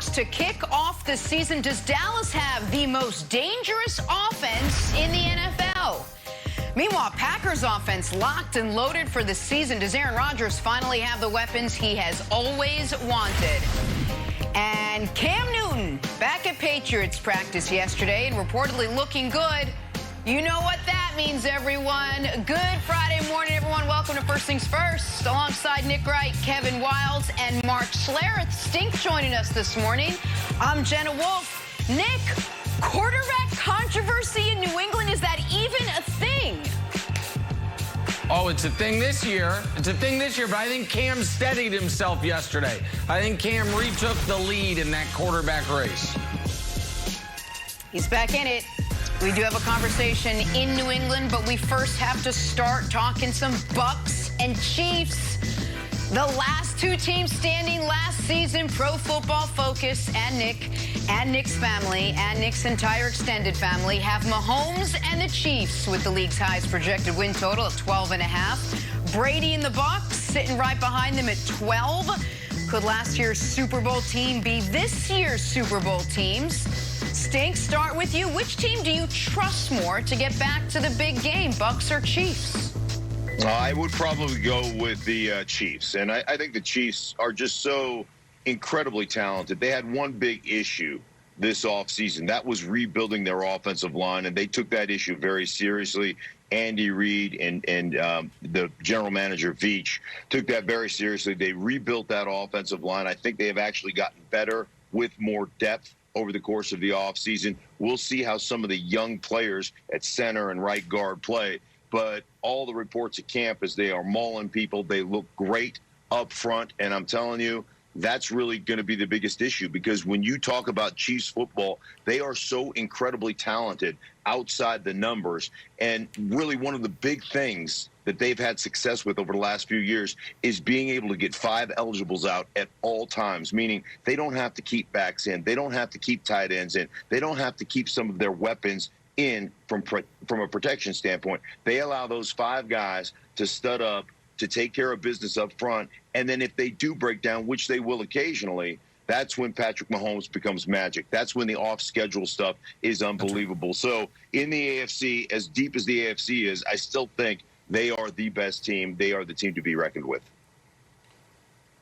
Bucks to kick off the season. Does Dallas have the most dangerous offense in the NFL? Meanwhile, Packers offense locked and loaded for the season. Does Aaron Rodgers finally have the weapons he has always wanted? And Cam Newton back at Patriots practice yesterday and reportedly looking good. You know what that means, everyone. Good Friday morning, everyone. Welcome to First Things First. Alongside Nick Wright, Kevin Wiles, and Mark Schlereth. Stink joining us this morning. I'm Jenna Wolf. Nick, quarterback controversy in New England, is that even a thing? Oh, it's a thing this year. It's a thing this year, but I think Cam steadied himself yesterday. I think Cam retook the lead in that quarterback race. He's back in it. We do have a conversation in New England, but we first have to start talking some Bucks and Chiefs. The last two teams standing last season, Pro Football Focus and Nick's family, and Nick's entire extended family have Mahomes and the Chiefs with the league's highest projected win total of 12.5. Brady and the Bucks sitting right behind them at 12. Could last year's Super Bowl team be this year's Super Bowl teams? Stink, start with you. Which team do you trust more to get back to the big game, Bucks or Chiefs? I would probably go with the Chiefs. And I think the Chiefs are just so incredibly talented. They had one big issue this offseason. That was rebuilding their offensive line, and they took that issue very seriously. Andy Reid and the general manager, Veach, took that very seriously. They rebuilt that offensive line. I think they have actually gotten better with more depth over the course of the offseason. We'll see how some of the young players at center and right guard play. But all the reports at camp is they are mauling people. They look great up front. And I'm telling you, that's really going to be the biggest issue, because when you talk about Chiefs football, they are so incredibly talented outside the numbers. And really one of the big things that they've had success with over the last few years is being able to get 5 eligibles out at all times, meaning they don't have to keep backs in. They don't have to keep tight ends in. They don't have to keep some of their weapons in from a protection standpoint. They allow those 5 guys to stud up, to take care of business up front. And then if they do break down, which they will occasionally, that's when Patrick Mahomes becomes magic. That's when the off-schedule stuff is unbelievable. So in the AFC, as deep as the AFC is, I still think they are the best team. They are the team to be reckoned with.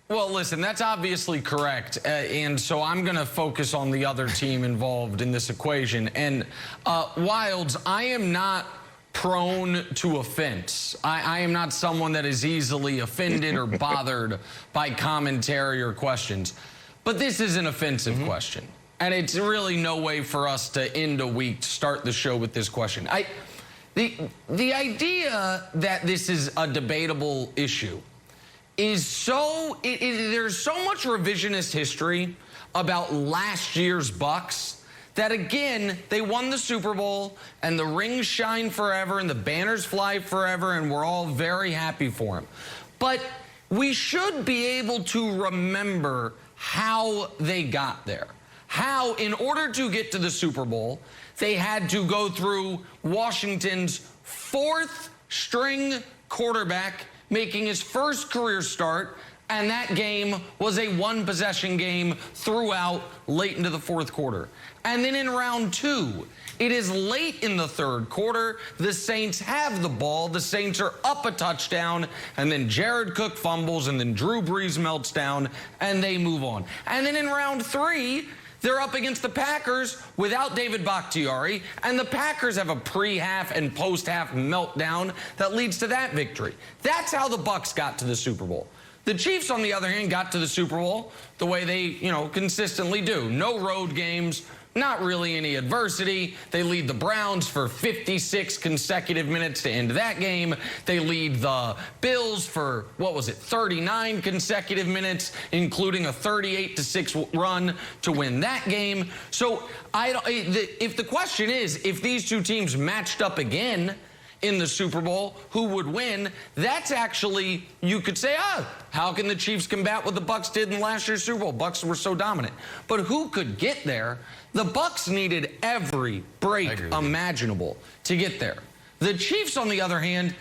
Well, listen, that's obviously correct. And so I'm going to focus on the other team involved in this equation. And Wilds, I am not prone to offense. I am not someone that is easily offended or bothered by commentary or questions. But this is an offensive question. And it's really no way for us to end a week, to start the show with this question. The idea that this is a debatable issue is so, there's so much revisionist history about last year's Bucks that, again, they won the Super Bowl and the rings shine forever and the banners fly forever and we're all very happy for them. But we should be able to remember how they got there. How, in order to get to the Super Bowl, they had to go through Washington's 4th string quarterback making his first career start, and that game was a 1-possession game throughout late into the 4th quarter. And then in round 2, it is late in the 3rd quarter. The Saints have the ball. The Saints are up a touchdown, and then Jared Cook fumbles, and then Drew Brees melts down, and they move on. And then in round 3, they're up against the Packers without David Bakhtiari, and the Packers have a pre-half and post-half meltdown that leads to that victory. That's how the Bucks got to the Super Bowl. The Chiefs, on the other hand, got to the Super Bowl the way they, consistently do. No road games, not really any adversity. They lead the Browns for 56 consecutive minutes to end that game. They lead the Bills for, 39 consecutive minutes, including a 38-6 run to win that game. So if the question is, if these two teams matched up again in the Super Bowl, who would win? That's actually, you could say, how can the Chiefs combat what the Bucks did in last year's Super Bowl? Bucks were so dominant. But who could get there? The Bucks needed every break imaginable to get there. The Chiefs, on the other hand,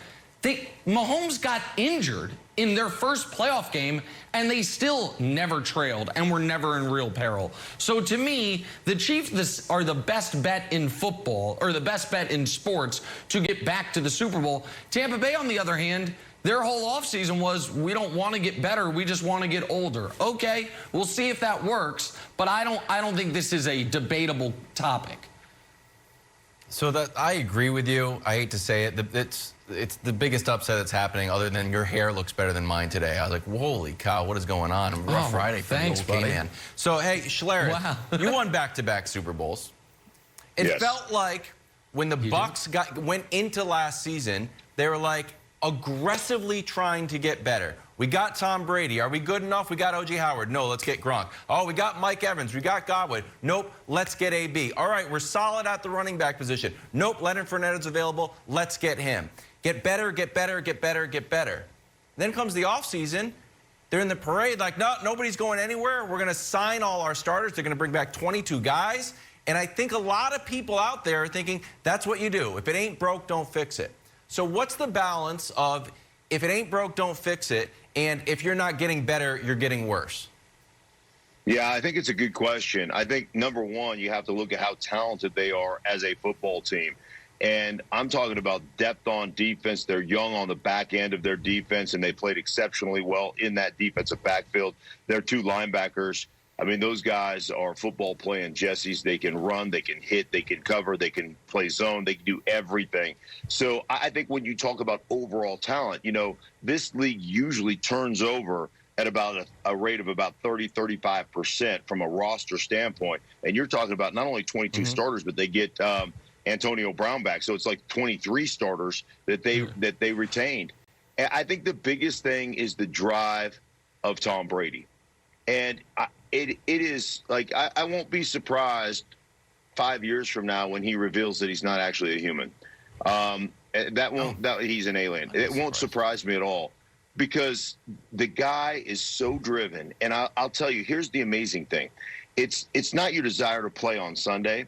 Mahomes got injured in their first playoff game, and they still never trailed and were never in real peril. So to me, the Chiefs are the best bet in football, or the best bet in sports, to get back to the Super Bowl. Tampa Bay, on the other hand, their whole offseason was, we don't want to get better, we just want to get older. Okay, we'll see if that works, but I don't think this is a debatable topic. So that I agree with you. I hate to say it. It's the biggest upset that's happening, other than your hair looks better than mine today. I was like, holy cow, what is going on? Rough Friday for thanks, the old K-man. So, hey, Schlereth, wow. you won back-to-back Super Bowls. It felt like when the Bucs went into last season, they were like aggressively trying to get better. We got Tom Brady. Are we good enough? We got O.J. Howard. No, let's get Gronk. Oh, we got Mike Evans. We got Godwin. Nope, let's get A.B. All right, we're solid at the running back position. Nope, Leonard Fournette is available. Let's get him. Get better, get better, get better, get better. Then comes the offseason. They're in the parade like, no, nobody's going anywhere. We're going to sign all our starters. They're going to bring back 22 guys. And I think a lot of people out there are thinking that's what you do. If it ain't broke, don't fix it. So what's the balance of if it ain't broke, don't fix it, and if you're not getting better, you're getting worse? Yeah, I think it's a good question. I think, number one, you have to look at how talented they are as a football team. And I'm talking about depth on defense. They're young on the back end of their defense, and they played exceptionally well in that defensive backfield. Their two linebackers, I mean, those guys are football playing Jessies. They can run, they can hit, they can cover, they can play zone, they can do everything. So I think when you talk about overall talent, you know, this league usually turns over at about a rate of about 30-35% from a roster standpoint. And you're talking about not only 22 starters, but they get Antonio Brown back. So it's like 23 starters that they retained. And I think the biggest thing is the drive of Tom Brady. And it is like, I won't be surprised 5 years from now when he reveals that he's not actually a human. He's an alien. It won't surprise me at all, because the guy is so driven. And I'll tell you, here's the amazing thing. It's not your desire to play on Sunday.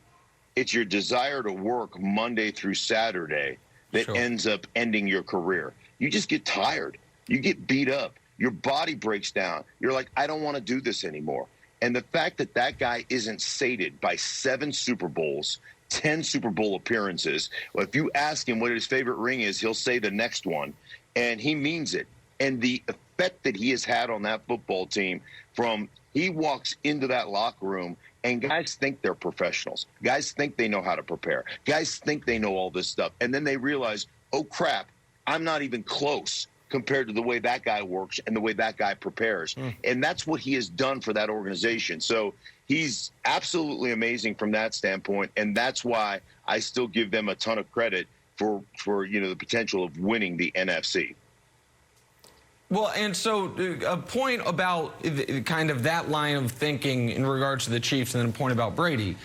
It's your desire to work Monday through Saturday that ends up ending your career. You just get tired. You get beat up. Your body breaks down. You're like, I don't want to do this anymore. And the fact that that guy isn't sated by 7 Super Bowls, 10 Super Bowl appearances, well, if you ask him what his favorite ring is, he'll say the next one. And he means it. And the effect that he has had on that football team, from he walks into that locker room and guys think they're professionals. Guys think they know how to prepare. Guys think they know all this stuff. And then they realize, oh, crap, I'm not even close compared to the way that guy works and the way that guy prepares. And that's what he has done for that organization. So he's absolutely amazing from that standpoint, and that's why I still give them a ton of credit for you know, the potential of winning the NFC. Well, and so a point about kind of that line of thinking in regards to the Chiefs, and then a point about Brady.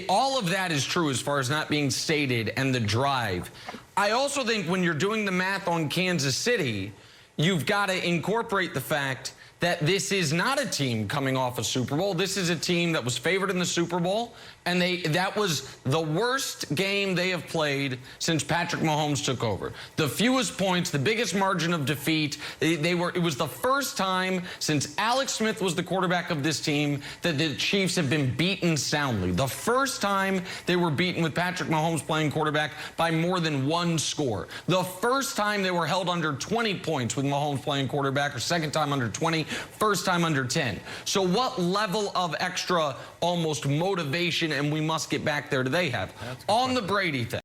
All of that is true as far as not being stated and the drive. I also think when you're doing the math on Kansas City, you've got to incorporate the fact that this is not a team coming off a Super Bowl. This is a team that was favored in the Super Bowl, and that was the worst game they have played since Patrick Mahomes took over. The fewest points, the biggest margin of defeat. It was the first time since Alex Smith was the quarterback of this team that the Chiefs have been beaten soundly. The first time they were beaten with Patrick Mahomes playing quarterback by more than 1 score. The first time they were held under 20 points with Mahomes playing quarterback, or second time under 20, first time under 10. So what level of extra almost motivation and we must get back there do they have on the Brady thing?